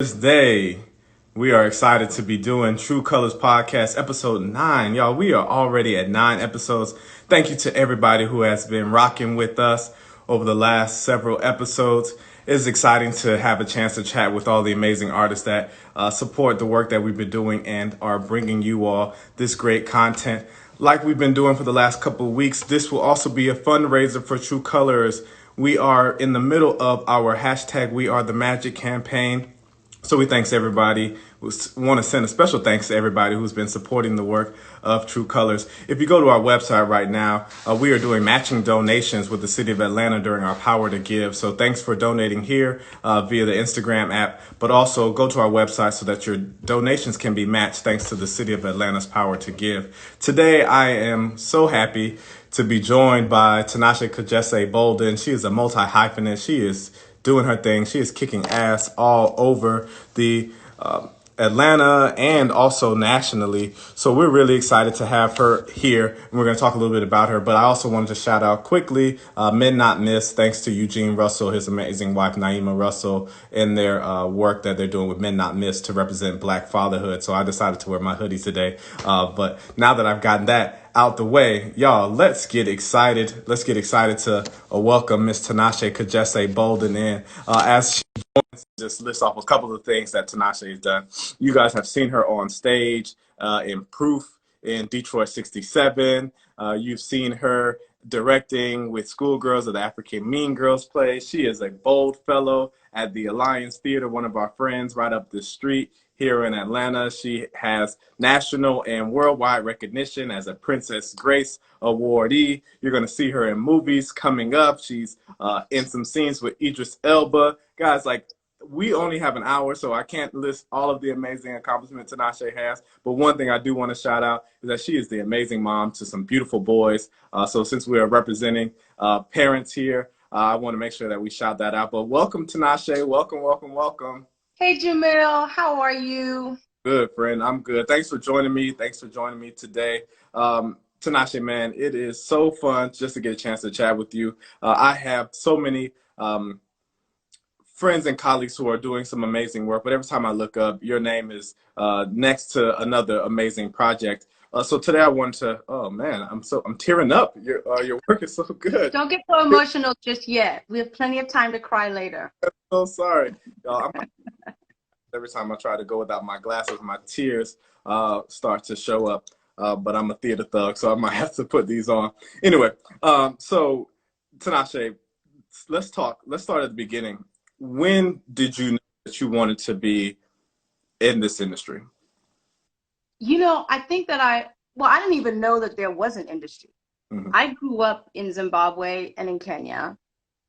This day, we are excited to be doing True Colors Podcast, episode 9. Y'all, we are already at 9 episodes. Thank you to everybody who has been rocking with us over the last several episodes. It's exciting to have a chance to chat with all the amazing artists that support the work that we've been doing and are bringing you all this great content. Like we've been doing for the last couple of weeks, this will also be a fundraiser for True Colors. We are in the middle of our hashtag We Are the Magic campaign. So we thanks everybody. We want to send a special thanks to everybody who's been supporting the work of True Colors. If you go to our website right now, we are doing matching donations with the City of Atlanta during our Power to Give. So thanks for donating here via the Instagram app, but also go to our website so that your donations can be matched thanks to the City of Atlanta's Power to Give. Today, I am so happy to be joined by Tinashe Kajese-Bolden. She is a multi-hyphenate. She is doing her thing. She is kicking ass all over the Atlanta and also nationally. So we're really excited to have her here. And we're going to talk a little bit about her. But I also wanted to shout out quickly, Men Not Miss, thanks to Eugene Russell, his amazing wife, Naima Russell, and their work that they're doing with Men Not Miss to represent Black fatherhood. So I decided to wear my hoodie today. But now that I've gotten that out the way, y'all, let's get excited. Let's get excited to welcome Miss Tinashe Kajese-Bolden in. As she joins, just list off a couple of things that Tinashe has done. You guys have seen her on stage in Proof in Detroit 67. You've seen her directing with Schoolgirls of the African Mean Girls play. She is a bold fellow at the Alliance Theater, one of our friends right up the street here in Atlanta. She has national and worldwide recognition as a Princess Grace awardee. You're going to see her in movies coming up. She's in some scenes with Idris Elba. Guys, like, we only have an hour, so I can't list all of the amazing accomplishments Tinashe has. But one thing I do want to shout out is that she is the amazing mom to some beautiful boys. So since we are representing parents here, I want to make sure that we shout that out. But welcome, Tinashe. Welcome, welcome, welcome. Hey, Jamil, how are you? Good, friend. I'm good. Thanks for joining me. Thanks for joining me today. Tinashe, man, it is so fun just to get a chance to chat with you. I have so many friends and colleagues who are doing some amazing work, but every time I look up, your name is next to another amazing project. So today I want to, oh man, I'm tearing up. Your work is so good. Don't get so emotional just yet. We have plenty of time to cry later. I'm so sorry. Every time I try to go without my glasses, my tears start to show up. But I'm a theater thug, so I might have to put these on. Anyway, so Tinashe, let's talk. Let's start at the beginning. When did you know that you wanted to be in this industry? You know, I think that I didn't even know that there was an industry. Mm-hmm. I grew up in Zimbabwe and in Kenya,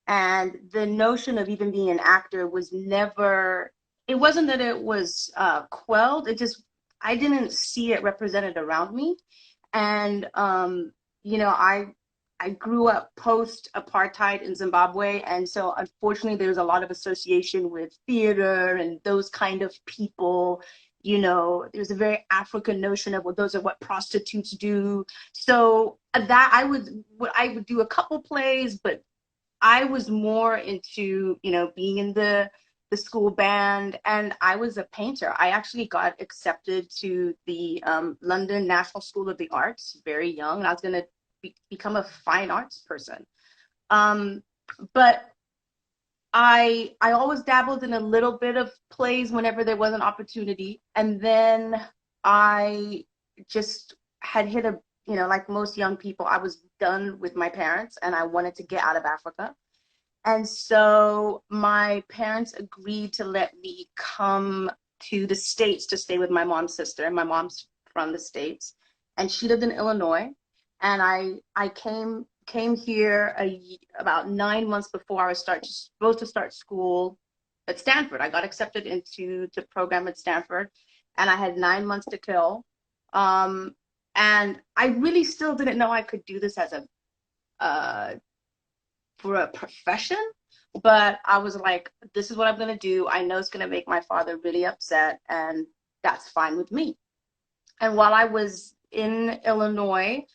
and the notion of even being an actor was never, it wasn't that it was quelled, I didn't see it represented around me. And, you know, I grew up post-apartheid in Zimbabwe, and so unfortunately there's a lot of association with theater and those kind of people. You know, there's a very African notion of, well, those are what prostitutes do. So that I would do a couple plays, but I was more into, you know, being in the school band, and I was a painter. I actually got accepted to the London National School of the Arts very young, and I was going to become a fine arts person. But I always dabbled in a little bit of plays whenever there was an opportunity. And then I just had hit a, you know, like most young people, I was done with my parents and I wanted to get out of Africa. And so my parents agreed to let me come to the States to stay with my mom's sister. My mom's from the States, and she lived in Illinois. And I came here about 9 months before I was supposed to start school at Stanford. I got accepted into the program at Stanford, and I had 9 months to kill. And I really still didn't know I could do this as for a profession, but I was like, this is what I'm going to do. I know it's going to make my father really upset, and that's fine with me. And while I was in Illinois,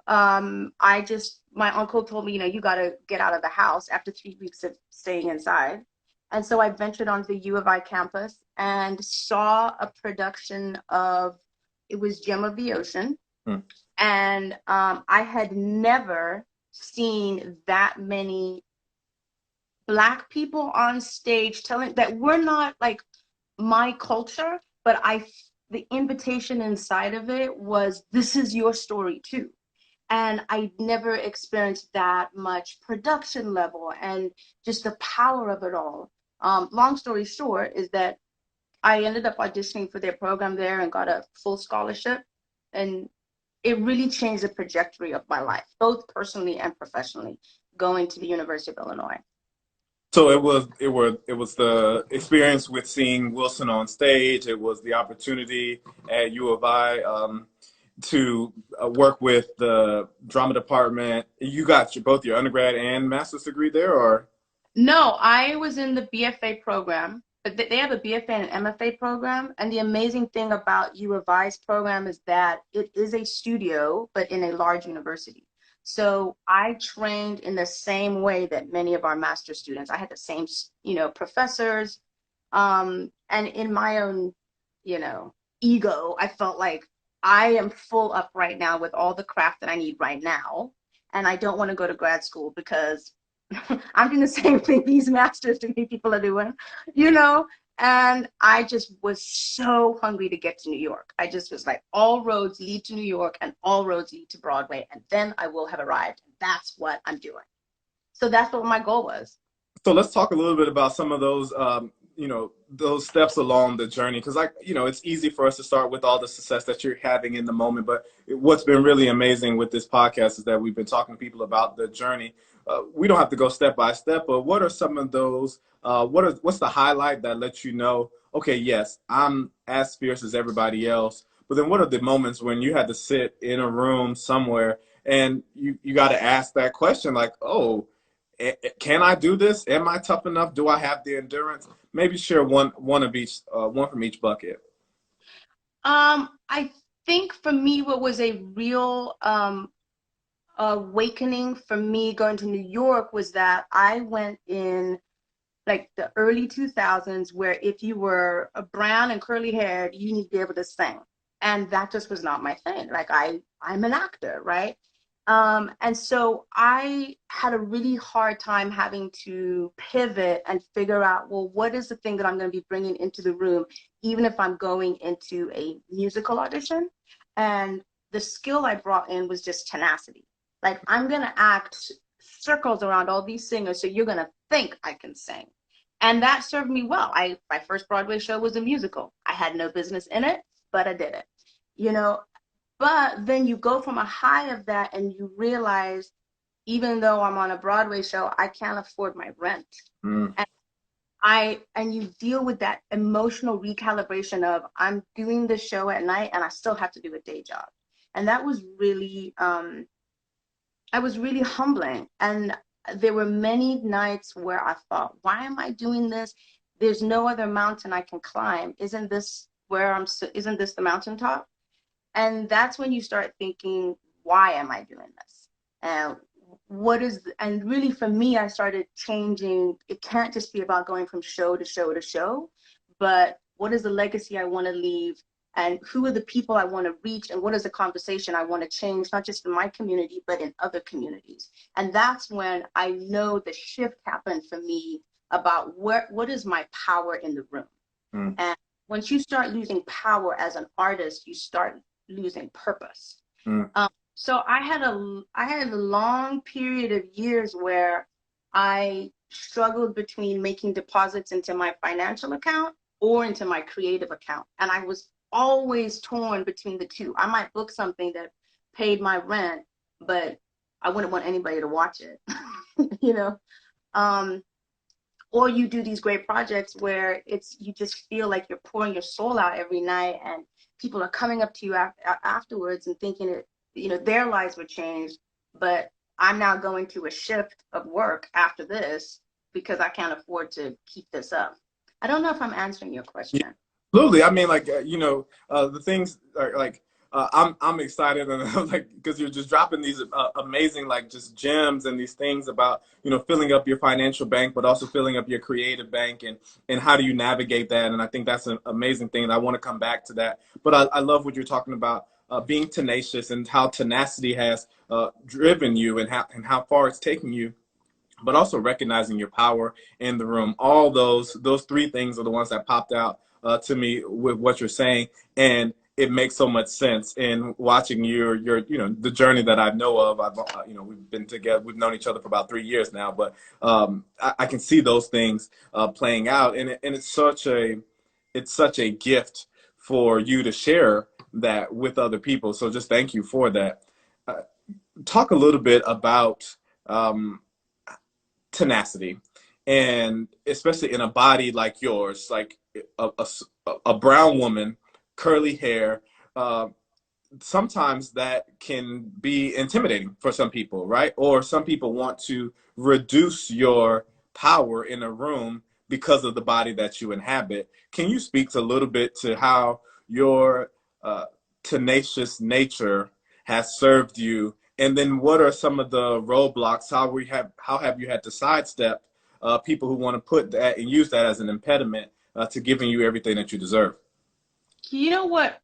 my uncle told me, you know, you got to get out of the house after 3 weeks of staying inside. And so I ventured onto the U of I campus and saw a production of, it was Gem of the Ocean. Hmm. And I had never seen that many Black people on stage telling that we're not like my culture, but the invitation inside of it was, this is your story too. And I never experienced that much production level and just the power of it all. Long story short is that I ended up auditioning for their program there and got a full scholarship. And it really changed the trajectory of my life, both personally and professionally, going to the University of Illinois. So it was the experience with seeing Wilson on stage. It was the opportunity at U of I to work with the drama department. You got both your undergrad and master's degree there, or? No, I was in the BFA program, but they have a BFA and an MFA program. And the amazing thing about U of I's program is that it is a studio, but in a large university. So I trained in the same way that many of our master students. I had the same, professors. And in my own, ego, I felt like I am full up right now with all the craft that I need right now. And I don't want to go to grad school because I'm doing the same thing these masters degree people are doing, you know? And I just was so hungry to get to New York. I just was like, all roads lead to New York and all roads lead to Broadway. And then I will have arrived. And that's what I'm doing. So that's what my goal was. So let's talk a little bit about some of those, those steps along the journey. Because, it's easy for us to start with all the success that you're having in the moment. But what's been really amazing with this podcast is that we've been talking to people about the journey. We don't have to go step by step, but what are some of those? What's the highlight that lets you know, okay, yes, I'm as fierce as everybody else. But then what are the moments when you had to sit in a room somewhere and you got to ask that question like, oh, can I do this? Am I tough enough? Do I have the endurance? Maybe share one of each, one from each bucket. I think for me, what was a real awakening for me going to New York was that I went in like the early 2000s, where if you were a brown and curly haired, you need to be able to sing. And that just was not my thing. Like I'm an actor, right? And so I had a really hard time having to pivot and figure out, well, what is the thing that I'm going to be bringing into the room, even if I'm going into a musical audition? And the skill I brought in was just tenacity. Like, I'm going to act circles around all these singers, so you're going to think I can sing. And that served me well. My first Broadway show was a musical. I had no business in it, but I did it. You know, but then you go from a high of that and you realize, even though I'm on a Broadway show, I can't afford my rent. Mm. And you deal with that emotional recalibration of, I'm doing the show at night and I still have to do a day job. And that was really I was really humbling. And there were many nights where I thought, why am I doing this? There's no other mountain I can climb. Isn't this the mountaintop? And that's when you start thinking, why am I doing this? And and really for me, I started changing. It can't just be about going from show to show to show, but what is the legacy I want to leave? And who are the people I want to reach? And what is the conversation I want to change, not just in my community, but in other communities? And that's when I know the shift happened for me about what is my power in the room. Mm. And once you start losing power as an artist, you start losing purpose. Mm. So I had a long period of years where I struggled between making deposits into my financial account or into my creative account. And I was always torn between the two. I might book something that paid my rent, but I wouldn't want anybody to watch it, you know? Or you do these great projects where you just feel like you're pouring your soul out every night, and people are coming up to you afterwards and thinking their lives were changed, but I'm now going to a shift of work after this because I can't afford to keep this up. I don't know if I'm answering your Yeah, question. absolutely. I mean, like, the things are like, I'm excited, and I'm like, because you're just dropping these amazing like just gems and these things about filling up your financial bank, but also filling up your creative bank, and how do you navigate that? And I think that's an amazing thing. And I want to come back to that, but I love what you're talking about. Being tenacious and how tenacity has driven you and how far it's taken you, but also recognizing your power in the room. All those three things are the ones that popped out to me with what you're saying, and it makes so much sense in watching your the journey that I know of. I've we've been together, we've known each other for about 3 years now, but I can see those things playing out, and it's such a gift for you to share that with other people. So just thank you for that. Uh, Talk a little bit about um, tenacity, and especially in a body like yours, like a brown woman, curly hair. Uh, Sometimes that can be intimidating for some people, right? Or some people want to reduce your power in a room because of the body that you inhabit. Can you speak to a little bit to how your uh, tenacious nature has served you? And then what are some of the roadblocks? How have you had to sidestep people who want to put that and use that as an impediment to giving you everything that you deserve? You know what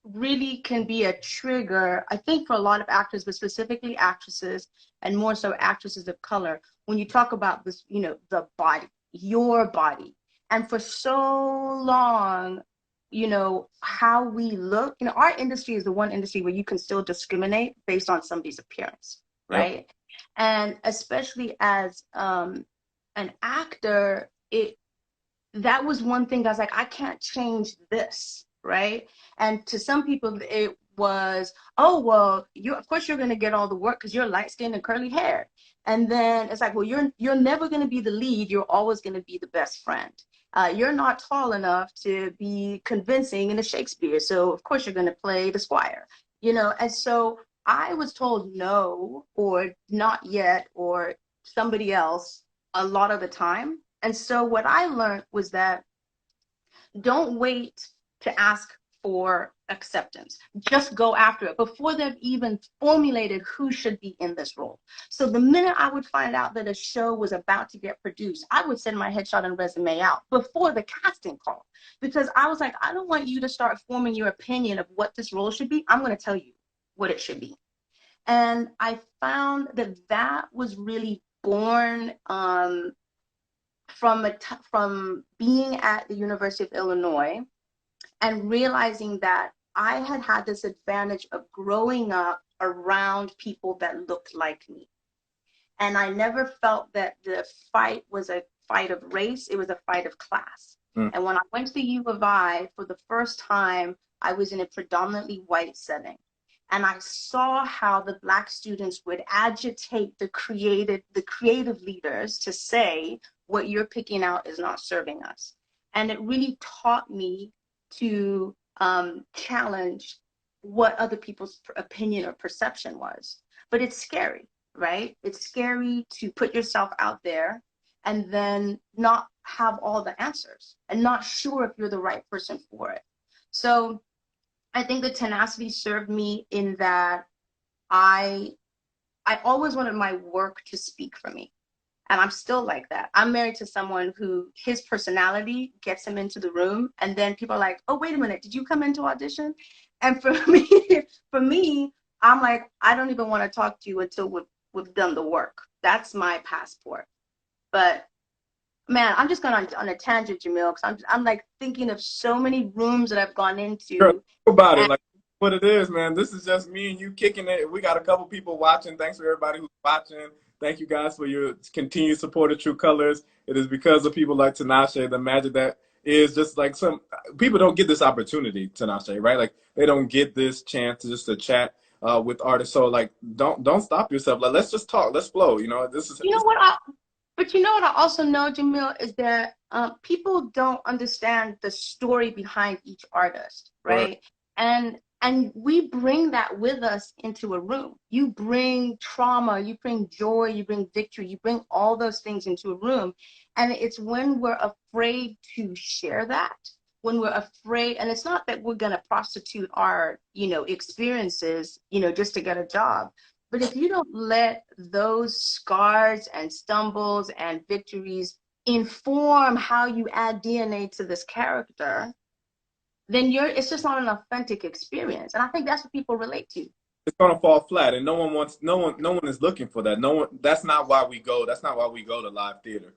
really can be a trigger, I think, for a lot of actors, but specifically actresses, and more so actresses of color, when you talk about this, the body, your body. And for so long, how we look, our industry is the one industry where you can still discriminate based on somebody's appearance, Yep. right? And especially as an actor, that was one thing I was like, I can't change this, right? And to some people, it was, oh, well, of course you're going to get all the work because you're light skinned and curly hair. And then it's like, well, you're never going to be the lead. You're always going to be the best friend. You're not tall enough to be convincing in a Shakespeare. So of course you're going to play the squire, And so I was told no, or not yet, or somebody else a lot of the time. And so what I learned was that don't wait to ask for acceptance. Just go after it before they've even formulated who should be in this role. So the minute I would find out that a show was about to get produced, I would send my headshot and resume out before the casting call, because I was like, I don't want you to start forming your opinion of what this role should be. I'm going to tell you what it should be. And I found that that was really born from being at the University of Illinois and realizing that I had had this advantage of growing up around people that looked like me. And I never felt that the fight was a fight of race, it was a fight of class. Mm. And when I went to the U of I for the first time, I was in a predominantly white setting. And I saw how the Black students would agitate the creative leaders to say, what you're picking out is not serving us. And it really taught me to challenge what other people's opinion or perception was. But it's scary, right? It's scary to put yourself out there and then not have all the answers and not sure if you're the right person for it. So I think the tenacity served me in that I I always wanted my work to speak for me. And I'm still like that. I'm married to someone who his personality gets him into the room, and then people are like, "Oh, wait a minute, did you come into audition?" And for me, for me, I'm like, I don't even want to talk to you until we've done the work. That's my passport. But man, I'm just going on a tangent, Jamil, because I'm like thinking of so many rooms that I've gone Girl, into. think about it And like what it is, man. This is just me and you kicking it. We got a couple people watching. Thanks for everybody who's watching. Thank you guys for your continued support of True Colors. It is because of people like Tinashe, the magic that is just like some people don't get this opportunity, Tinashe, right? Like they don't get this chance to just to chat with artists. So like don't stop yourself. Like let's just talk. Let's flow. This is you know this. what? But you know what I also know, Jamil, is that people don't understand the story behind each artist, Right. right? And we bring that with us into a room. You bring trauma, you bring joy, you bring victory, you bring all those things into a room. And it's when we're afraid to share that when we're afraid, and it's not that we're going to prostitute our, experiences, just to get a job. But if you don't let those scars and stumbles and victories inform how you add DNA to this character, then it's just not an authentic experience. And I think that's what people relate to. It's gonna fall flat, and no one is looking for that. No one. That's not why we go. That's not why we go to live theater.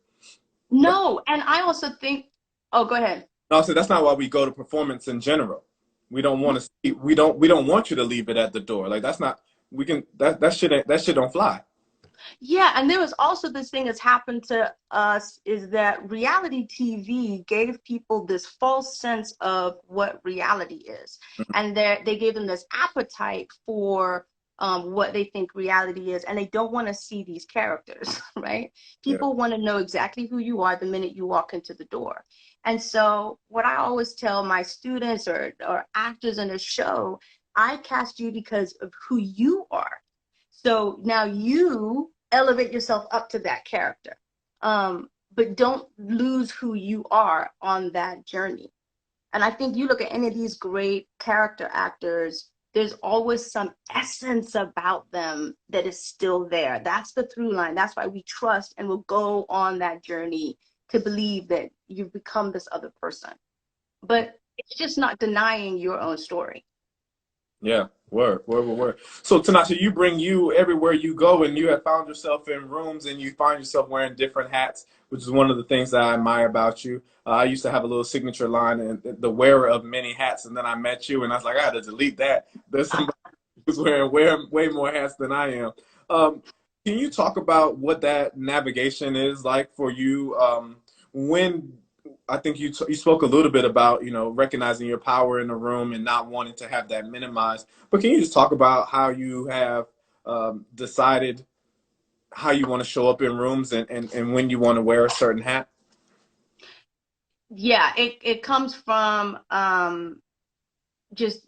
No, and I also think, oh, go ahead. No, so that's not why we go to performance in general. We don't want to see. We don't want you to leave it at the door. Like that's not. We can that shit don't fly. Yeah, and there was also this thing that's happened to us is that reality TV gave people this false sense of what reality is. And they gave them this appetite for what they think reality is, and they don't want to see these characters, right? Yeah. People want to know exactly who you are the minute you walk into the door. And so what I always tell my students or actors in a show, I cast you because of who you are. So now you elevate yourself up to that character. But don't lose who you are on that journey. And I think you look at any of these great character actors, there's always some essence about them that is still there. That's the through line. That's why we trust and will go on that journey to believe that you've become this other person. But it's just not denying your own story. Yeah, word. So Tinashe, you bring you everywhere you go, and you have found yourself in rooms, and you find yourself wearing different hats, which is one of the things that I admire about you. I used to have a little signature line, and the wearer of many hats, and then I met you, and I was like, I had to delete that. There's somebody who's wearing way more hats than I am. Can you talk about what that navigation is like for you? When I think you spoke a little bit about, recognizing your power in the room and not wanting to have that minimized. But can you just talk about how you have decided how you want to show up in rooms and when you want to wear a certain hat? Yeah, it comes from just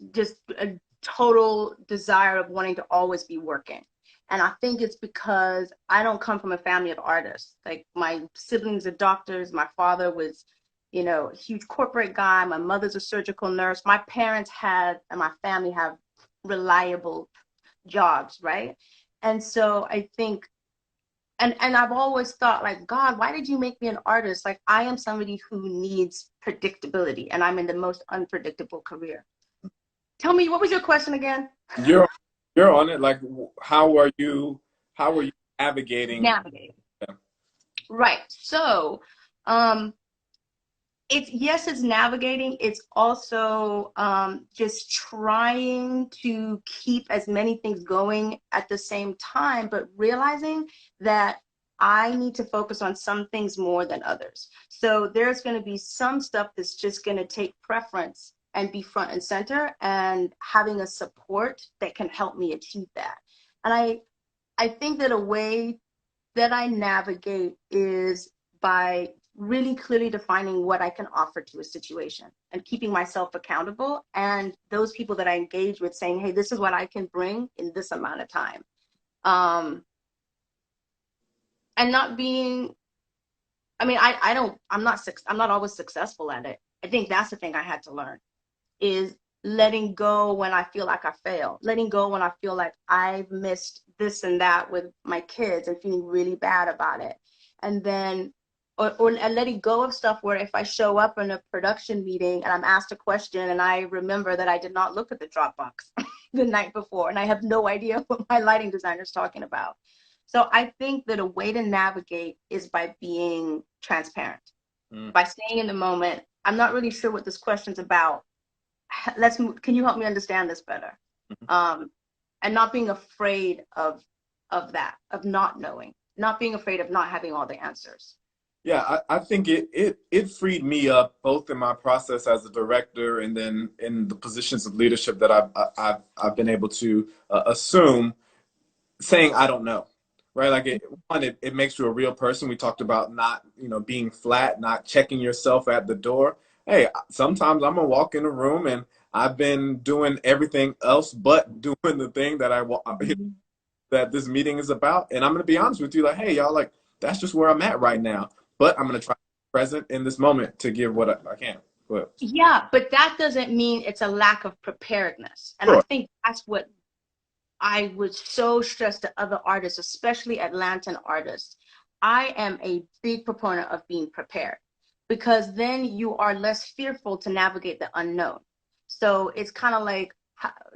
a total desire of wanting to always be working. And I think it's because I don't come from a family of artists. Like my siblings are doctors. My father was, a huge corporate guy. My mother's a surgical nurse. My parents had, and my family have reliable jobs, right? And so I think, and I've always thought like, God, why did you make me an artist? Like I am somebody who needs predictability and I'm in the most unpredictable career. Tell me, what was your question again? You're you're on it. Like, how are you navigating? Navigating. Right. So, it's navigating. It's also just trying to keep as many things going at the same time, but realizing that I need to focus on some things more than others. So there's going to be some stuff that's just going to take preference and be front and center, and having a support that can help me achieve that. And I think that a way that I navigate is by really clearly defining what I can offer to a situation and keeping myself accountable, and those people that I engage with saying, hey, this is what I can bring in this amount of time. And not being, I mean, I'm not always successful at it. I think that's the thing I had to learn is letting go when I feel like I failed, letting go when I feel like I've missed this and that with my kids and feeling really bad about it. And then, or letting go of stuff where if I show up in a production meeting and I'm asked a question and I remember that I did not look at the Dropbox the night before and I have no idea what my lighting designer is talking about. So I think that a way to navigate is by being transparent, by staying in the moment. I'm not really sure what this question's about. Can you help me understand this better? And not being afraid of that, of not knowing, not being afraid of not having all the answers. Yeah, I think it freed me up both in my process as a director and then in the positions of leadership that I've been able to assume, saying I don't know, right? Like it makes you a real person. We talked about not being flat, not checking yourself at the door. Hey, sometimes I'm gonna walk in a room and I've been doing everything else but doing the thing that that this meeting is about. And I'm going to be honest with you, like, hey, y'all, like, that's just where I'm at right now. But I'm going to try to be present in this moment to give what I can. But Yeah, but that doesn't mean it's a lack of preparedness. And I sure. think that's what I would so stress to other artists, especially Atlantan artists. I am a big proponent of being prepared because then you are less fearful to navigate the unknown. So it's kind of like,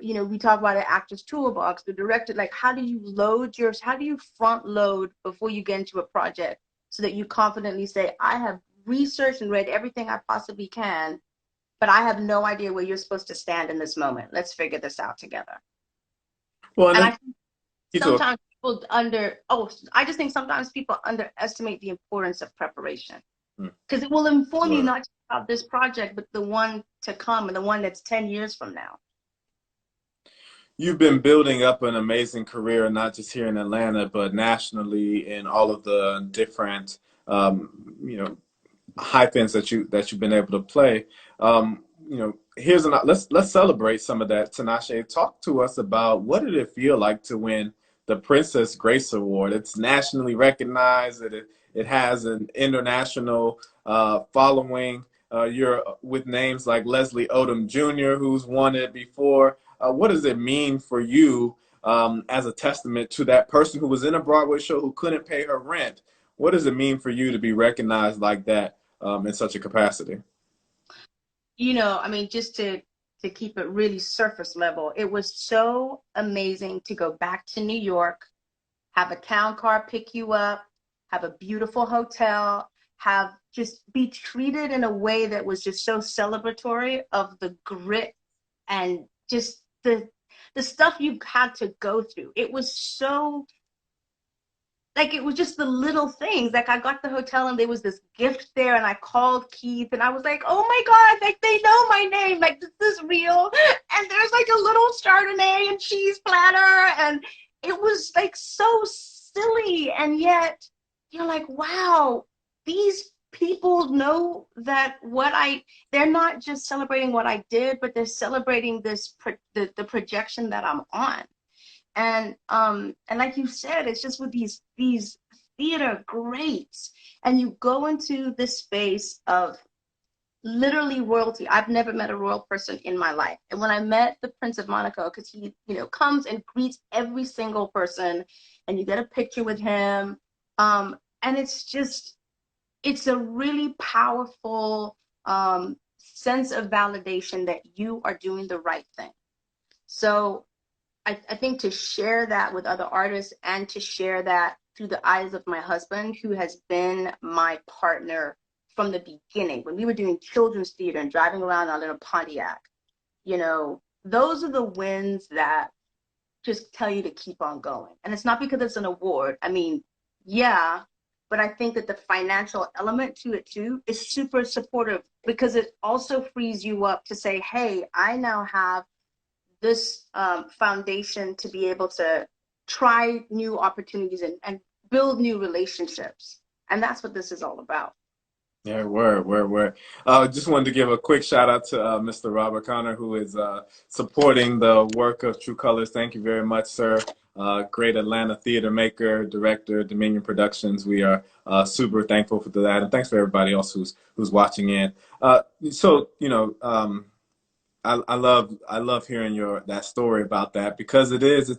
we talk about an actor's toolbox, the director, like, how do you front load before you get into a project so that you confidently say, I have researched and read everything I possibly can, but I have no idea where you're supposed to stand in this moment. Let's figure this out together. Well, and And then I think you talk. sometimes I just think sometimes people underestimate the importance of preparation Hmm. because it will inform you Sure. not just about this project, but the one to come and the one that's 10 years from now. You've been building up an amazing career, not just here in Atlanta, but nationally in all of the different, you know, hyphens that you've been able to play. Let's celebrate some of that. Tinashe, talk to us about what did it feel like to win the Princess Grace Award? It's nationally recognized. It has an international following. You're with names like Leslie Odom Jr., who's won it before. What does it mean for you as a testament to that person who was in a Broadway show who couldn't pay her rent? What does it mean for you to be recognized like that in such a capacity? I mean, just to keep it really surface level, it was so amazing to go back to New York, have a town car pick you up, have a beautiful hotel, have just be treated in a way that was just so celebratory of the grit and just the stuff you had to go through. It was so like it was just the little things. Like I got the hotel and there was this gift there, and I called Keith and I was like, "Oh my God, like they know my name, like this is real." And there's like a little Chardonnay and cheese platter, and it was like so silly, and yet you're like, "Wow, these people know that they're not just celebrating what I did, but they're celebrating the projection that I'm on." And like you said, it's just with these theater greats, and you go into this space of literally royalty. I've never met a royal person in my life, and when I met the Prince of Monaco, because he comes and greets every single person, and you get a picture with him, and it's a really powerful sense of validation that you are doing the right thing. So I think to share that with other artists and to share that through the eyes of my husband, who has been my partner from the beginning, when we were doing children's theater and driving around on a Pontiac, those are the wins that just tell you to keep on going. And it's not because it's an award. I mean, yeah, but I think that the financial element to it too is super supportive because it also frees you up to say, hey, I now have this foundation to be able to try new opportunities and build new relationships. And that's what this is all about. Yeah, word. Just wanted to give a quick shout out to Mr. Robert Connor, who is supporting the work of True Colors. Thank you very much, sir. Great Atlanta theater maker, director, Dominion Productions. We are super thankful for that, and thanks for everybody else who's watching in. So I love hearing that story about that because it is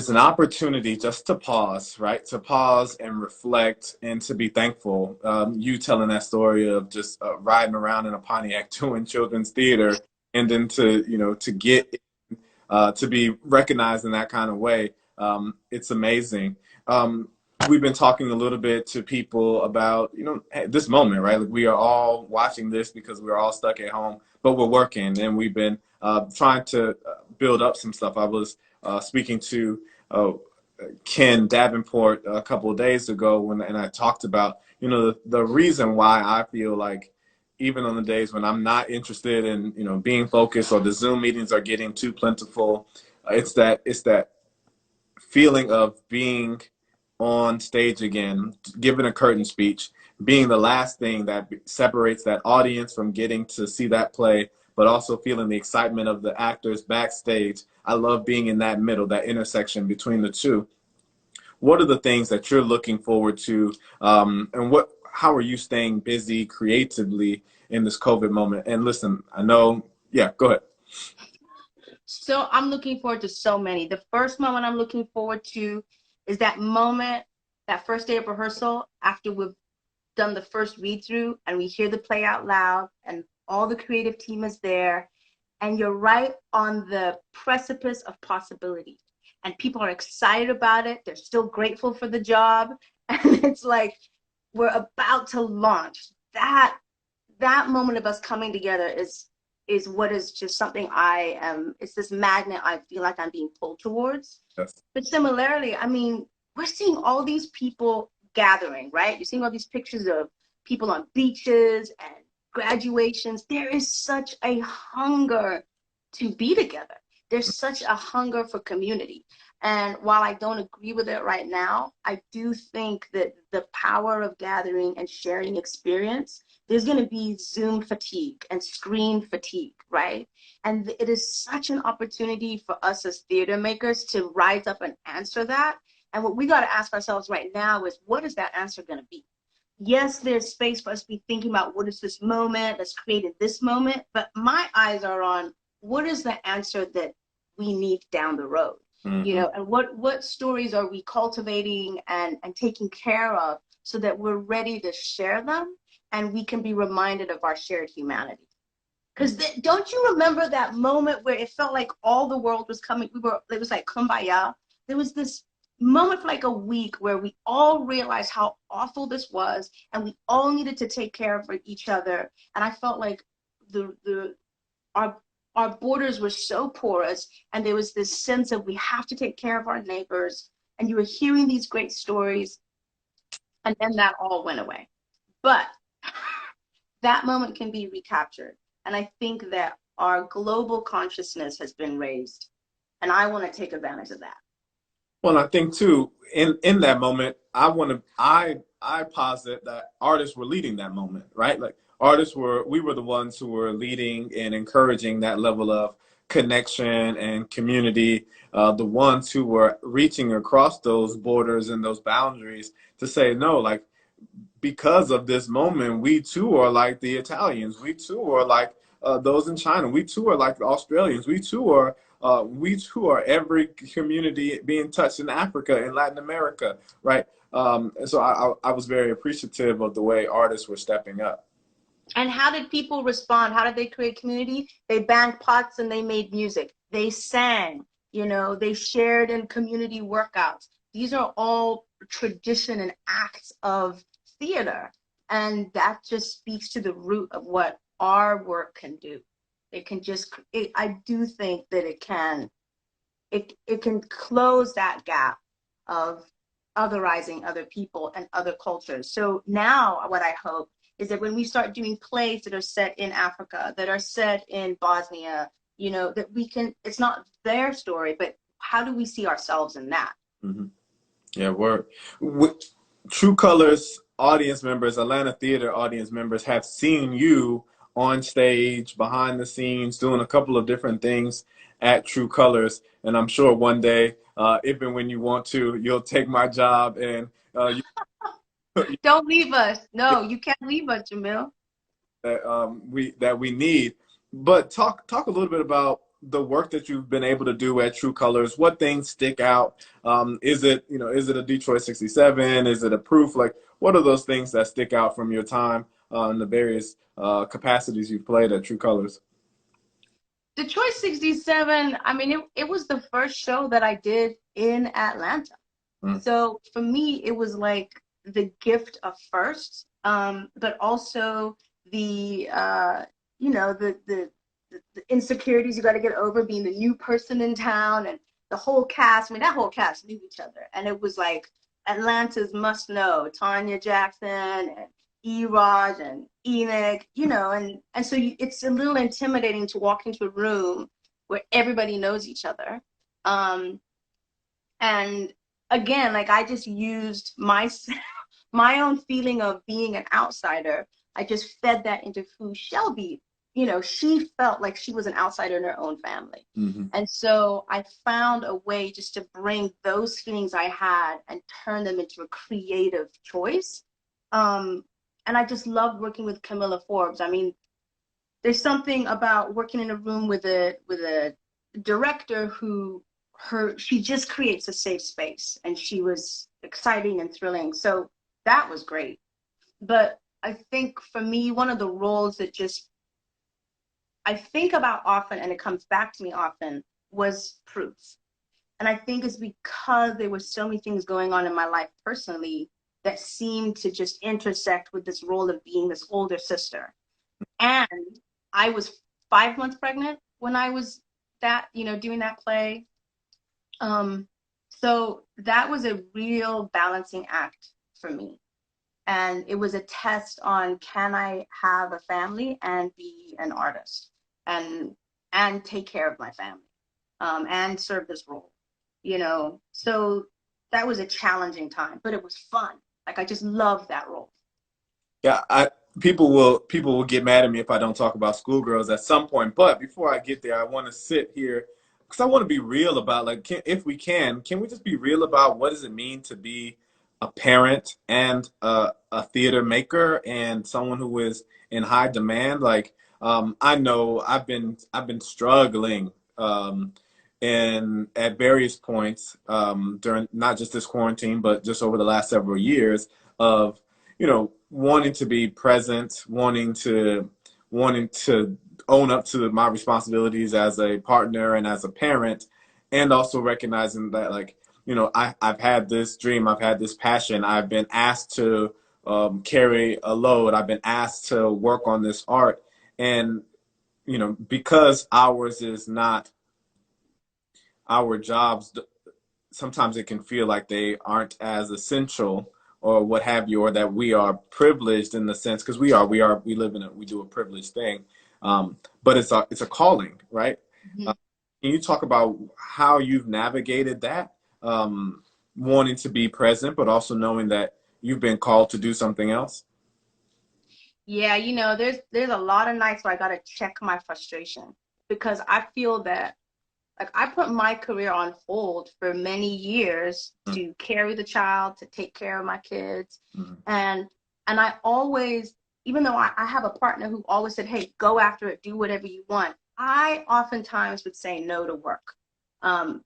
an opportunity just to pause, right? To pause and reflect and to be thankful. You telling that story of just riding around in a Pontiac doing children's theater, and then to get to be recognized in that kind of way. It's amazing. We've been talking a little bit to people about, this moment, right? Like we are all watching this because we're all stuck at home, but we're working and we've been trying to build up some stuff. I was speaking to uh, Ken Davenport a couple of days ago and I talked about, the reason why I feel like even on the days when I'm not interested in, being focused or the Zoom meetings are getting too plentiful, it's that feeling of being on stage again, giving a curtain speech, being the last thing that separates that audience from getting to see that play, but also feeling the excitement of the actors backstage. I love being in that middle, that intersection between the two. What are the things that you're looking forward to, and how are you staying busy creatively in this COVID moment? And listen, I know, yeah, go ahead. So I'm looking forward to so many. The first moment I'm looking forward to is that moment, that first day of rehearsal after we've done the first read through and we hear the play out loud and all the creative team is there and you're right on the precipice of possibility and people are excited about it. They're still grateful for the job. And it's like we're about to launch. That moment of us coming together is what is just something I am. It's this magnet I feel like I'm being pulled towards. Yes. But similarly, I mean, we're seeing all these people gathering, right? You're seeing all these pictures of people on beaches and graduations. There is such a hunger to be together. There's such a hunger for community. And while I don't agree with it right now, I do think that the power of gathering and sharing experience, there's going to be Zoom fatigue and screen fatigue, right? And it is such an opportunity for us as theater makers to rise up and answer that. And what we got to ask ourselves right now is, what is that answer going to be? Yes, there's space for us to be thinking about what is this moment that's created this moment, but my eyes are on what is the answer that we need down the road, you Mm-hmm. know, and what stories are we cultivating and taking care of so that we're ready to share them and we can be reminded of our shared humanity. Because don't you remember that moment where it felt like all the world was coming? It was like kumbaya. There was this moment for like a week where we all realized how awful this was, and we all needed to take care of each other. And I felt like the our our borders were so porous, and there was this sense of we have to take care of our neighbors. And you were hearing these great stories, and then that all went away. But that moment can be recaptured. And I think that our global consciousness has been raised. And I want to take advantage of that. Well, I think too, in that moment, I posit that artists were leading that moment, right? Like we were the ones who were leading and encouraging that level of connection and community, the ones who were reaching across those borders and those boundaries to say, no, like because of this moment, we too are like the Italians. We too are like those in China. We too are like the Australians. We too are every community being touched in Africa and Latin America, right? So I was very appreciative of the way artists were stepping up. And how did people respond? How did they create community? They banged pots and they made music. They sang, you know, they shared in community workouts. These are all tradition and acts of theater. And that just speaks to the root of what our work can do. It can just, I do think that it can close that gap of otherizing other people and other cultures. So now what I hope is that when we start doing plays that are set in Africa, that are set in Bosnia, you know, that we can, it's not their story, but how do we see ourselves in that? Mm-hmm. Yeah, True Colors audience members, Atlanta Theater audience members have seen you on stage, behind the scenes, doing a couple of different things at True Colors. And I'm sure one day, if and when you want to, you'll take my job and Don't leave us. No, you can't leave us, Jamil. that we need. But talk a little bit about the work that you've been able to do at True Colors. What things stick out? Is it a Detroit 67? Is it a proof? Like, what are those things that stick out from your time in the various capacities you've played at True Colors? Detroit 67, I mean, it was the first show that I did in Atlanta. Mm. So for me, it was like the gift of first, but also the the insecurities you got to get over being the new person in town and the whole cast. I mean, that whole cast knew each other, and it was like Atlanta's must know Tanya Jackson and E-Raj and Enoch, you know, and so it's a little intimidating to walk into a room where everybody knows each other. And again, like I just used my own feeling of being an outsider. I just fed that into who Shelby, you know, she felt like she was an outsider in her own family. Mm-hmm. And so I found a way just to bring those feelings I had and turn them into a creative choice. And I just loved working with Camilla Forbes. I mean, there's something about working in a room with a director who she just creates a safe space, and she was exciting and thrilling. So that was great. But I think for me, one of the roles that just I think about often and it comes back to me often was Proof. And I think it's because there were so many things going on in my life personally that seemed to just intersect with this role of being this older sister. And I was 5 months pregnant when I was doing that play. Um, so that was a real balancing act for me. And it was a test on, can I have a family and be an artist and take care of my family, and serve this role, So that was a challenging time, but it was fun. Like, I just loved that role. Yeah, people will get mad at me if I don't talk about schoolgirls at some point. But before I get there, I want to sit here because I want to be real about like if we can we just be real about what does it mean to be a parent and a theater maker and someone who is in high demand? Like I know I've been struggling and at various points during not just this quarantine but just over the last several years of wanting to be present, wanting to own up to my responsibilities as a partner and as a parent, and also recognizing that like, I've had this dream, I've had this passion, I've been asked to carry a load, I've been asked to work on this art, and because ours is not our jobs, sometimes it can feel like they aren't as essential or what have you, or that we are privileged in the sense because we live in we do a privileged thing, but it's a calling, right? Mhm. Uh, can you talk about how you've navigated that, um, wanting to be present, but also knowing that you've been called to do something else? Yeah, there's a lot of nights where I gotta check my frustration because I feel that, like, I put my career on hold for many years to carry the child, to take care of my kids. Mm-hmm. And I always, even though I have a partner who always said, hey, go after it, do whatever you want, I oftentimes would say no to work,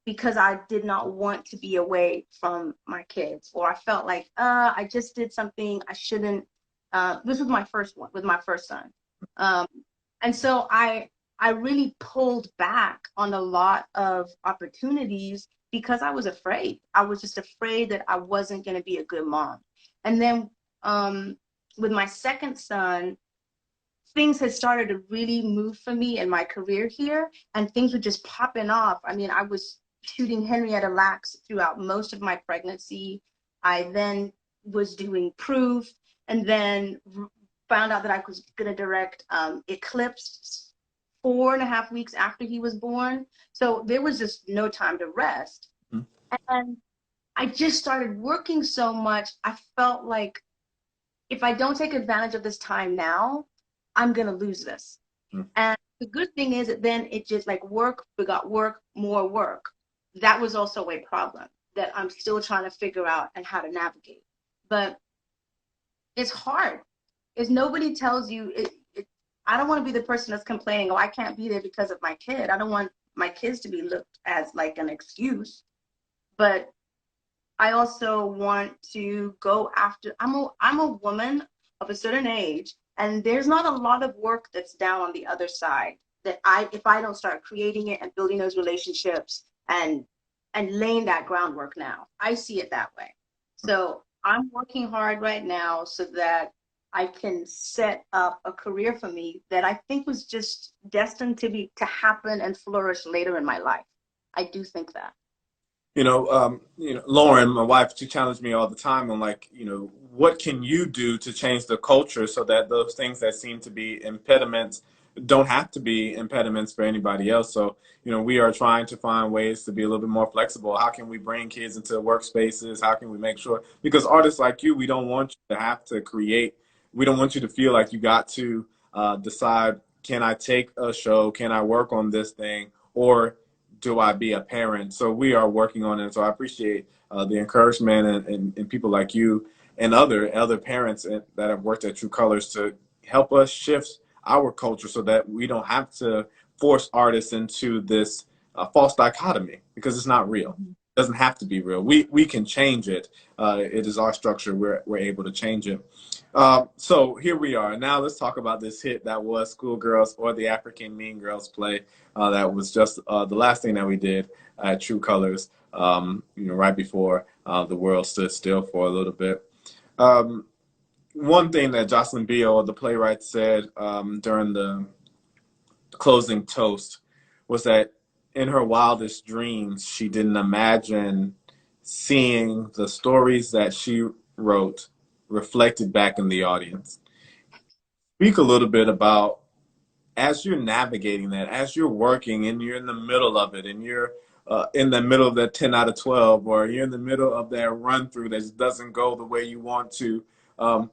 because I did not want to be away from my kids, or I felt like, I just did something I shouldn't. This was my first one with my first son. Um, and so I really pulled back on a lot of opportunities because I was afraid. I was just afraid that I wasn't going to be a good mom. And then, um, with my second son, things had started to really move for me in my career here, and things were just popping off. I mean, I was shooting Henrietta Lacks throughout most of my pregnancy. I then was doing Proof, and then found out that I was going to direct Eclipse 4.5 weeks after he was born. So there was just no time to rest. And I just started working so much, I felt like if I don't take advantage of this time now, I'm going to lose this. Mm-hmm. And the good thing is that then it just, like, work begot work, more work. That was also a problem that I'm still trying to figure out and how to navigate. But it's hard. If nobody tells you I don't want to be the person that's complaining, oh, I can't be there because of my kid. I don't want my kids to be looked as like an excuse. But I also want to go after. I'm a woman of a certain age, and there's not a lot of work that's down on the other side that if I don't start creating it and building those relationships and laying that groundwork now. I see it that way. So I'm working hard right now so that I can set up a career for me that I think was just destined to happen and flourish later in my life. I do think that. Lauren, my wife, she challenged me all the time on like, what can you do to change the culture so that those things that seem to be impediments don't have to be impediments for anybody else. So, we are trying to find ways to be a little bit more flexible. How can we bring kids into workspaces? How can we make sure? Because artists like you, we don't want you to have to create. We don't want you to feel like you got to decide, can I take a show? Can I work on this thing? Or do I be a parent? So we are working on it. So I appreciate the encouragement and people like you and other parents that have worked at True Colors to help us shift our culture so that we don't have to force artists into this false dichotomy because it's not real. It doesn't have to be real. We can change it. It is our structure. We're able to change it. So here we are. Now let's talk about this hit that was Schoolgirls, or the African Mean Girls play. That was just the last thing that we did at True Colors. Right before the world stood still for a little bit. Um, One thing that Jocelyn Beale, the playwright, said during the closing toast was that in her wildest dreams, she didn't imagine seeing the stories that she wrote reflected back in the audience. Speak a little bit about, as you're navigating that, as you're working and you're in the middle of it, and you're in the middle of that 10 out of 12, or you're in the middle of that run through that doesn't go the way you want to. Um,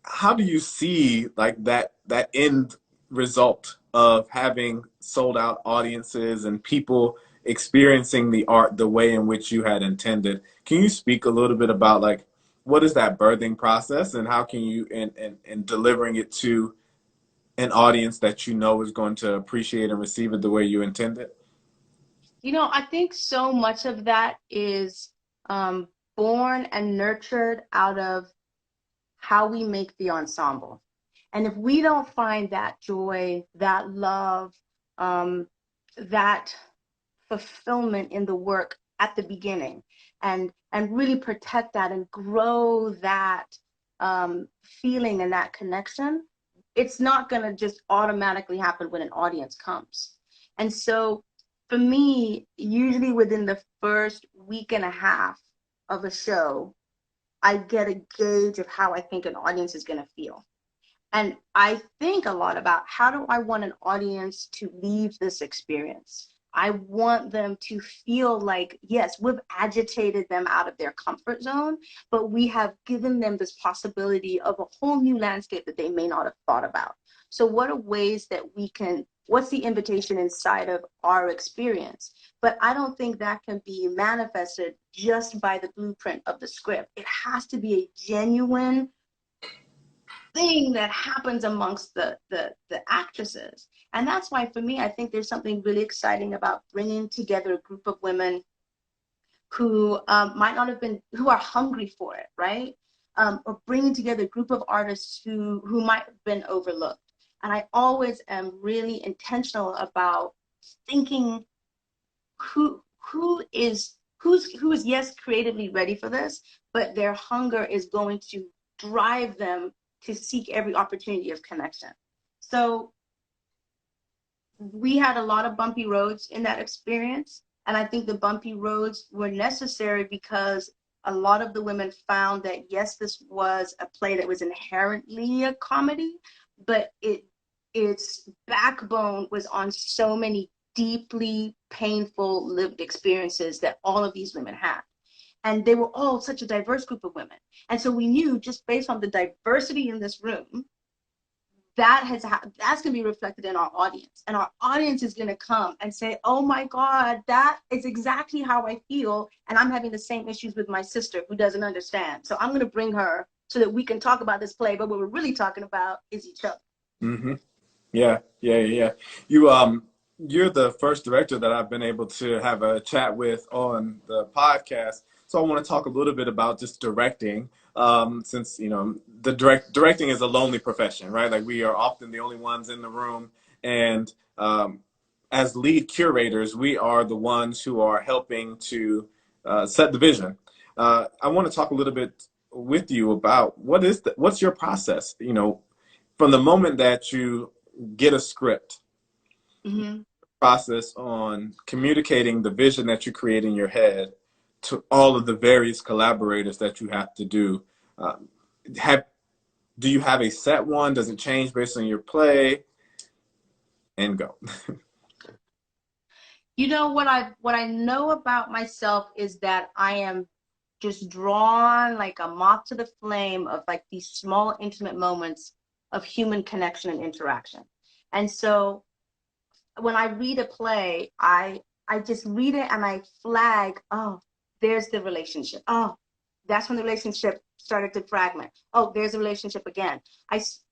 how do you see like that end result of having sold out audiences and people experiencing the art the way in which you had intended? Can you speak a little bit about like what is that birthing process, and how can you in delivering it to an audience that you know is going to appreciate and receive it the way you intended? I think so much of that is born and nurtured out of how we make the ensemble. And if we don't find that joy, that love, um, that fulfillment in the work at the beginning, and really protect that and grow that feeling and that connection, it's not going to just automatically happen when an audience comes. And so for me, usually within the first week and a half of a show, I get a gauge of how I think an audience is going to feel. And I think a lot about, how do I want an audience to leave this experience? I want them to feel like, yes, we've agitated them out of their comfort zone, but we have given them this possibility of a whole new landscape that they may not have thought about. So what are ways that we can, what's the invitation inside of our experience? But I don't think that can be manifested just by the blueprint of the script. It has to be a genuine thing that happens amongst the actresses. And that's why, for me, I think there's something really exciting about bringing together a group of women who might not have been, who are hungry for it, right? Or bringing together a group of artists who might have been overlooked. And I always am really intentional about thinking who is yes creatively ready for this, but their hunger is going to drive them to seek every opportunity of connection. So we had a lot of bumpy roads in that experience. And I think the bumpy roads were necessary because a lot of the women found that, yes, this was a play that was inherently a comedy, but its backbone was on so many deeply painful lived experiences that all of these women had. And they were all such a diverse group of women. And so we knew, just based on the diversity in this room, that's going to be reflected in our audience, and our audience is going to come and say, oh my god, that is exactly how I feel, and I'm having the same issues with my sister who doesn't understand, so I'm going to bring her so that we can talk about this play, but what we're really talking about is each other. Mm-hmm. Yeah. You're the first director that I've been able to have a chat with on the podcast. So I want to talk a little bit about just directing, since the directing is a lonely profession, right? Like we are often the only ones in the room, and as lead curators, we are the ones who are helping to set the vision. I want to talk a little bit with you about what's your process, from the moment that you get a script, Mm-hmm. process on communicating the vision that you create in your head to all of the various collaborators that you have to do. Um, have Do you have a set one? Does it change based on your play? And go. What I know about myself is that I am just drawn like a moth to the flame of like these small intimate moments of human connection and interaction. And so when I read a play, I just read it and I flag, oh, there's the relationship. Oh, that's when the relationship started to fragment. Oh, there's a relationship again.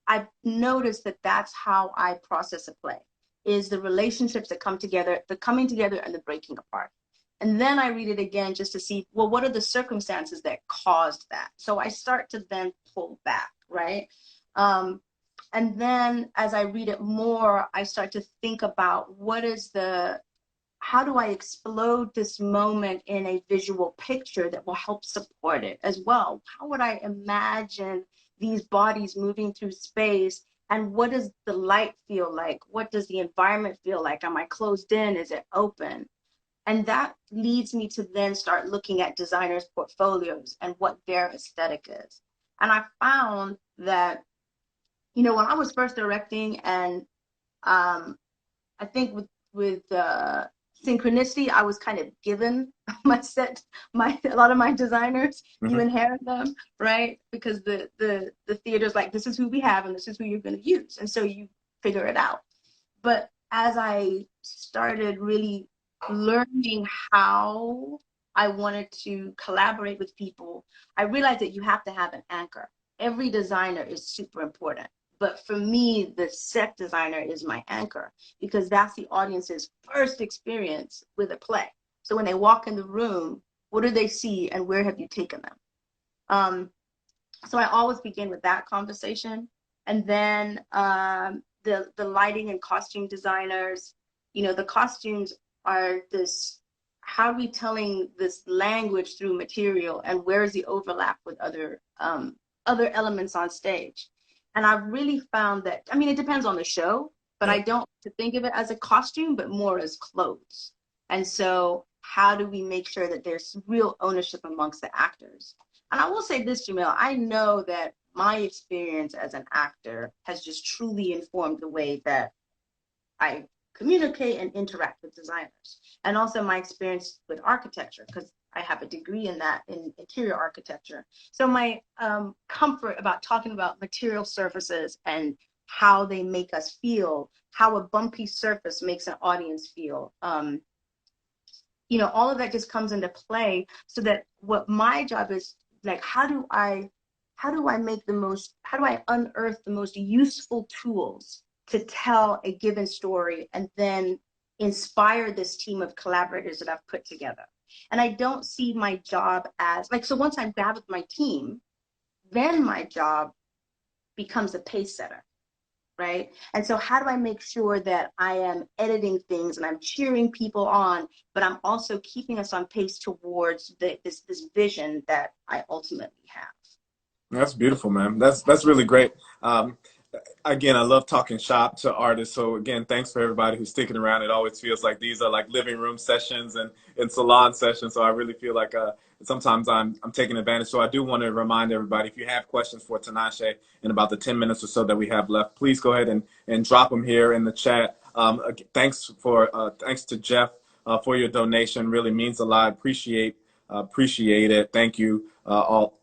I noticed that that's how I process a play, is the relationships that come together, the coming together and the breaking apart. And then I read it again just to see, well, what are the circumstances that caused that? So I start to then pull back, right? And then as I read it more, I start to think about how do I explode this moment in a visual picture that will help support it as well? How would I imagine these bodies moving through space? And what does the light feel like? What does the environment feel like? Am I closed in? Is it open? And that leads me to then start looking at designers' portfolios and what their aesthetic is. And I found that, when I was first directing, and I think with synchronicity, I was kind of given my set, a lot of my designers, you Mm-hmm. inherit them, right? Because the theater's like, this is who we have and this is who you're going to use, and so you figure it out. But as I started really learning how I wanted to collaborate with people, I realized that you have to have an anchor. Every designer is super important. But for me, the set designer is my anchor because that's the audience's first experience with a play. So when they walk in the room, what do they see and where have you taken them? Um, so I always begin with that conversation. And then the lighting and costume designers, the costumes are this, how are we telling this language through material and where is the overlap with other elements on stage? And I've really found that, I mean, it depends on the show, but Yeah. I don't to think of it as a costume, but more as clothes. And so how do we make sure that there's real ownership amongst the actors? And I will say this, Jamil, I know that my experience as an actor has just truly informed the way that I communicate and interact with designers. And also my experience with architecture, because I have a degree in that, in interior architecture. So my comfort about talking about material surfaces and how they make us feel, how a bumpy surface makes an audience feel. All of that just comes into play so that what my job is, like, how do I unearth the most useful tools to tell a given story and then inspire this team of collaborators that I've put together. And I don't see my job as like, so once I'm done with my team, then my job becomes a pace setter, right? And so how do I make sure that I am editing things and I'm cheering people on, but I'm also keeping us on pace towards this vision that I ultimately have. That's beautiful, man. That's really great. Um, again, I love talking shop to artists. So again, thanks for everybody who's sticking around. It always feels like these are like living room sessions and salon sessions. So I really feel like sometimes I'm taking advantage. So I do want to remind everybody, if you have questions for Tinashe in about the 10 minutes or so that we have left, please go ahead and drop them here in the chat. Thanks to Jeff for your donation. Really means a lot. Appreciate it. Thank you,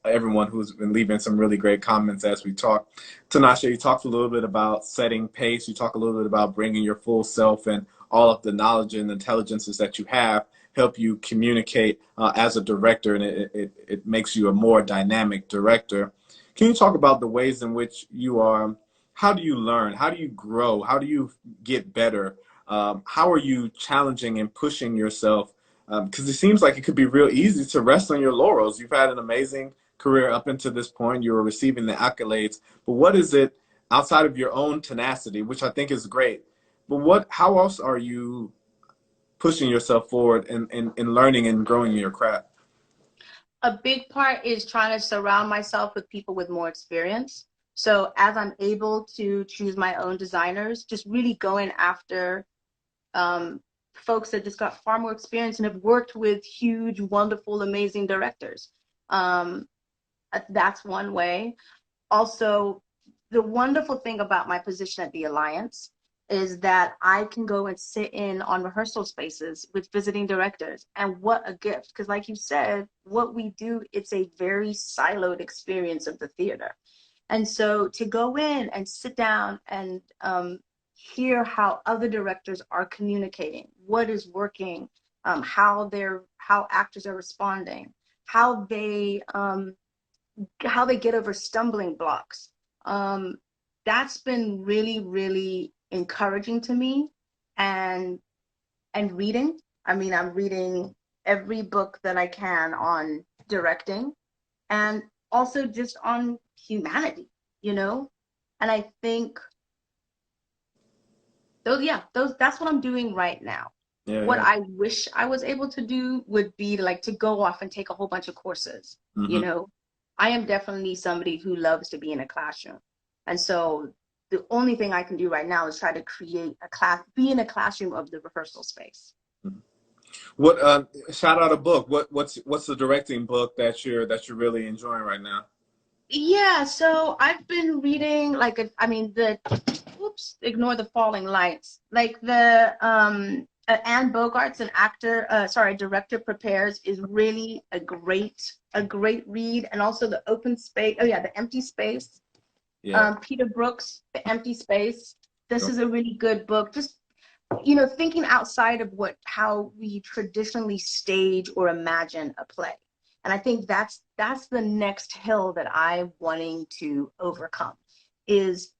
everyone who's been leaving some really great comments as we talk. Tinashe, you talked a little bit about setting pace. You talk a little bit about bringing your full self and all of the knowledge and intelligences that you have help you communicate as a director, and it makes you a more dynamic director. Can you talk about the ways in which you are? How do you learn? How do you grow? How do you get better? How are you challenging and pushing yourself? Because it seems like it could be real easy to rest on your laurels. You've had an amazing career up until this point. You were receiving the accolades. But what is it outside of your own tenacity, which I think is great? But how else are you pushing yourself forward and learning and growing your craft? A big part is trying to surround myself with people with more experience. So as I'm able to choose my own designers, just really going after um, folks that just got far more experience and have worked with huge, wonderful, amazing directors. Um, that's one way. Also, the wonderful thing about my position at the Alliance is that I can go and sit in on rehearsal spaces with visiting directors. And what a gift. Because like you said, what we do, it's a very siloed experience of the theater. And so to go in and sit down and hear how other directors are communicating, what is working, how actors are responding, how they get over stumbling blocks. Um, that's been really, really encouraging to me. And reading. I mean, I'm reading every book that I can on directing and also just on humanity, you know? And I think those that's what I'm doing right now. Yeah, What yeah. I wish I was able to do would be like to go off and take a whole bunch of courses, you Hmm. know? I am definitely somebody who loves to be in a classroom. And so the only thing I can do right now is try to create a class, be in a classroom of the rehearsal space. What shout out a book. What's the directing book that you're really enjoying right now? Yeah, so I've been reading like I mean the oops, ignore the falling lights. Like the Anne Bogart's an actor, director prepares is really a great read. And also the open space, oh yeah, the empty space. Yeah. Peter Brooks, The Empty Space. This Sure. is a really good book. Just thinking outside of how we traditionally stage or imagine a play. And I think that's the next hill that I'm wanting to overcome is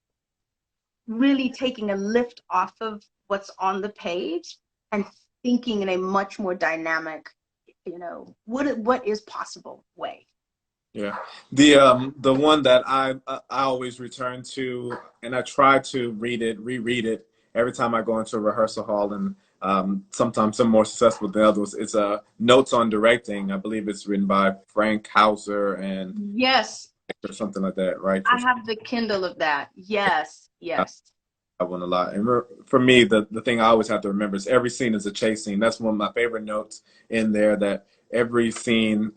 really taking a lift off of what's on the page and thinking in a much more dynamic, what is possible way. Yeah. The one that I always return to, and I try to reread it every time I go into a rehearsal hall, and sometimes some more successful than others. It's Notes on Directing. I believe it's written by Frank Hauser and Yes, or something like that, right? I have the Kindle of that. Yes, yes. That one a lot. And for me, the thing I always have to remember is every scene is a chase scene. That's one of my favorite notes in there. That every scene,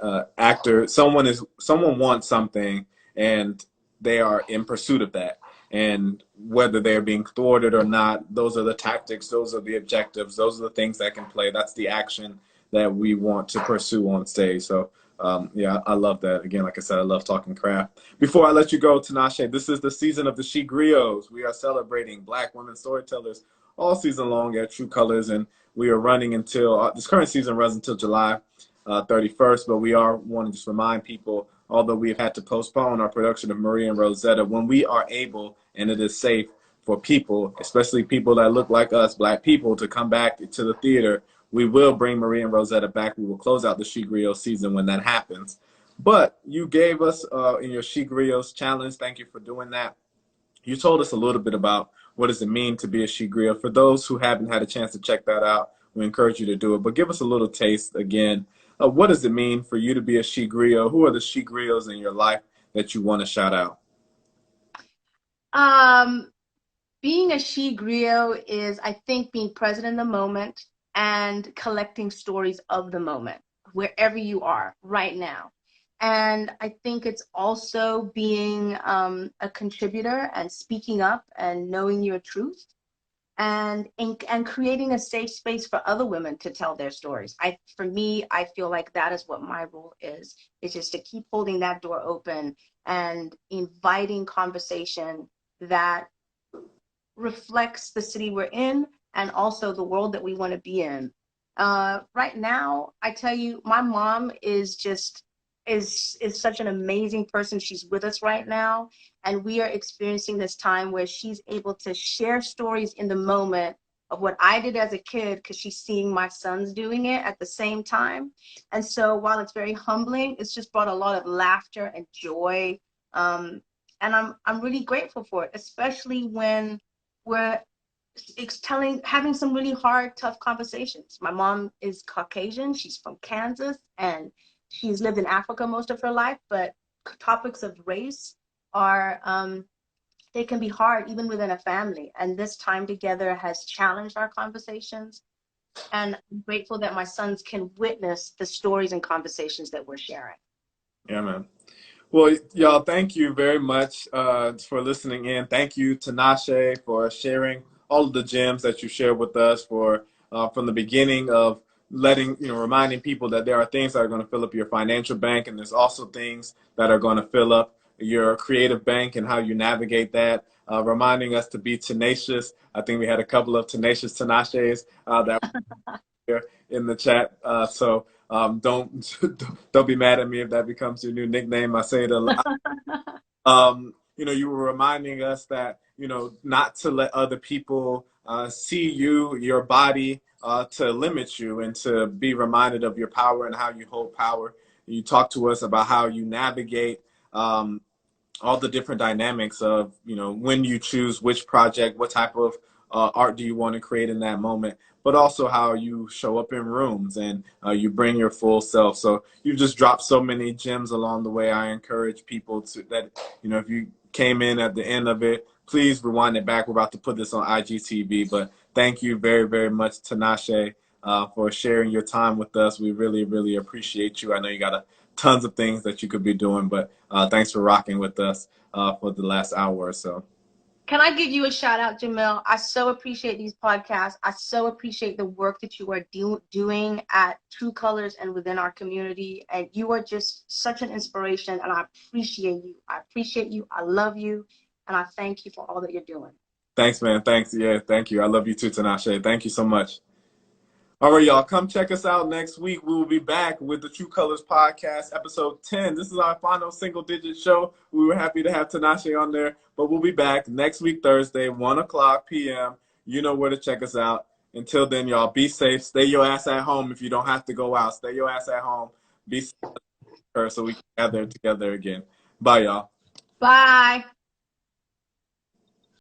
someone wants something, and they are in pursuit of that. And whether they're being thwarted or not, those are the tactics. Those are the objectives. Those are the things that can play. That's the action that we want to pursue on stage. So yeah, I love that. Again, like I said, I love talking craft. Before I let you go, Tinashe, this is the season of the She Griots. We are celebrating Black women storytellers all season long at True Colors, and we are running until this current season runs until July 31st. But we are wanting to just remind people, although we've had to postpone our production of Maria and Rosetta, when we are able and it is safe for people, especially people that look like us, Black people, to come back to the theater, we will bring Maria and Rosetta back. We will close out the She Griot season when that happens. But you gave us in your She Griots challenge. Thank you for doing that. You told us a little bit about what does it mean to be a She Griot. For those who haven't had a chance to check that out, we encourage you to do it. But give us a little taste again. What does it mean for you to be a She Griot? Who are the She Griots in your life that you want to shout out? Um, Being a she griot is, I think, being present in the moment and collecting stories of the moment, wherever you are right now. And I think it's also being a contributor and speaking up and knowing your truth and creating a safe space for other women to tell their stories. For me, I feel like that is what my role is. It's just to keep holding that door open and inviting conversation that reflects the city we're in and also the world that we want to be in. Right now, I tell you, my mom is such an amazing person. She's with us right now, and we are experiencing this time where she's able to share stories in the moment of what I did as a kid because she's seeing my sons doing it at the same time. And so while it's very humbling, it's just brought a lot of laughter and joy. And I'm really grateful for it, especially when we're having some really hard, tough conversations. My mom is Caucasian. She's from Kansas and she's lived in Africa most of her life, but topics of race are, they can be hard even within a family. And this time together has challenged our conversations. And I'm grateful that my sons can witness the stories and conversations that we're sharing. Yeah, man. Well, y'all, thank you very much for listening in. Thank you, Tinashe, for sharing all of the gems that you shared with us. For from the beginning of reminding people that there are things that are going to fill up your financial bank, and there's also things that are going to fill up your creative bank and how you navigate that. Reminding us to be tenacious. I think we had a couple of tenacious Tinashes that were in the chat. So Don't don't be mad at me if that becomes your new nickname. I say it a lot. You were reminding us that, not to let other people see you, your body, to limit you, and to be reminded of your power and how you hold power. You talk to us about how you navigate all the different dynamics of, when you choose which project, what type of art do you want to create in that moment, but also how you show up in rooms and you bring your full self. So you've just dropped so many gems along the way. I encourage people to that, if you came in at the end of it, please rewind it back. We're about to put this on IGTV, but thank you very, very much, Tinashe, for sharing your time with us. We really, really appreciate you. I know you got tons of things that you could be doing, but thanks for rocking with us for the last hour or so. Can I give you a shout out, Jamil? I so appreciate these podcasts. I so appreciate the work that you are doing at True Colors and within our community. And you are just such an inspiration, and I appreciate you. I appreciate you. I love you. And I thank you for all that you're doing. Thanks, man. Thanks. Yeah, thank you. I love you too, Tinashe. Thank you so much. All right, y'all. Come check us out next week. We will be back with the True Colors Podcast, episode 10. This is our final single-digit show. We were happy to have Tinashe on there, but we'll be back next week, Thursday, 1 o'clock p.m. You know where to check us out. Until then, y'all, be safe. Stay your ass at home if you don't have to go out. Stay your ass at home. Be safe so we can gather together again. Bye, y'all. Bye.